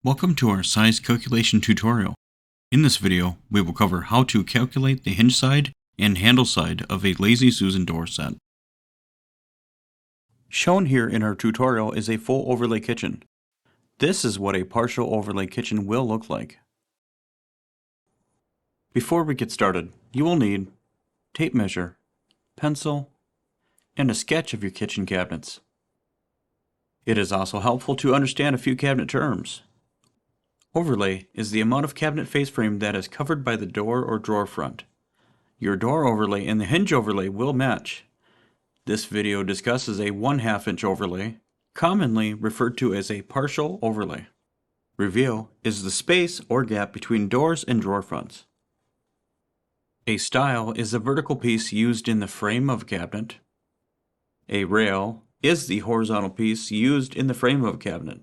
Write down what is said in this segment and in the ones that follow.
Welcome to our size calculation tutorial. In this video, we will cover how to calculate the hinge side and handle side of a Lazy Susan door set. Shown here in our tutorial is a full overlay kitchen. This is what a partial overlay kitchen will look like. Before we get started, you will need tape measure, pencil, and a sketch of your kitchen cabinets. It is also helpful to understand a few cabinet terms. Overlay is the amount of cabinet face frame that is covered by the door or drawer front. Your door overlay and the hinge overlay will match. This video discusses a 1/2 inch overlay, commonly referred to as a partial overlay. Reveal is the space or gap between doors and drawer fronts. A stile is a vertical piece used in the frame of a cabinet. A rail is the horizontal piece used in the frame of a cabinet.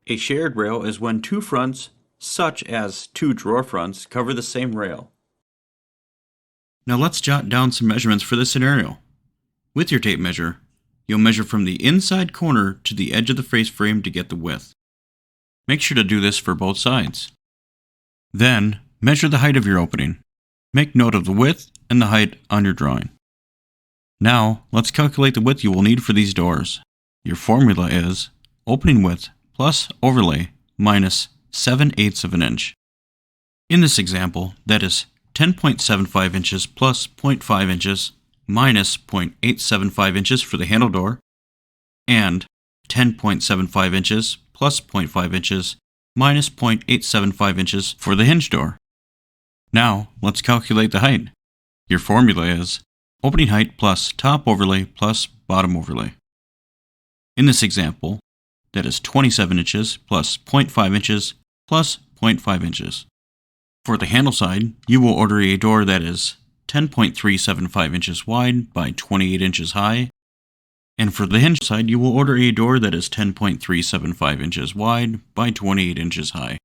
A shared rail is when two fronts, such as two drawer fronts, cover the same rail. Now let's jot down some measurements for this scenario. With your tape measure, you'll measure from the inside corner to the edge of the face frame to get the width. Make sure to do this for both sides. Then, measure the height of your opening. Make note of the width and the height on your drawing. Now, let's calculate the width you will need for these doors. Your formula is opening width plus overlay minus 7/8 of an inch. In this example, that is 10.75 inches plus 0.5 inches minus 0.875 inches for the handle door, and 10.75 inches plus 0.5 inches minus 0.875 inches for the hinge door. Now, let's calculate the height. Your formula is opening height plus top overlay plus bottom overlay. In this example, that is 27 inches plus 0.5 inches plus 0.5 inches. For the handle side, you will order a door that is 10.375 inches wide by 28 inches high, and for the hinge side, you will order a door that is 10.375 inches wide by 28 inches high.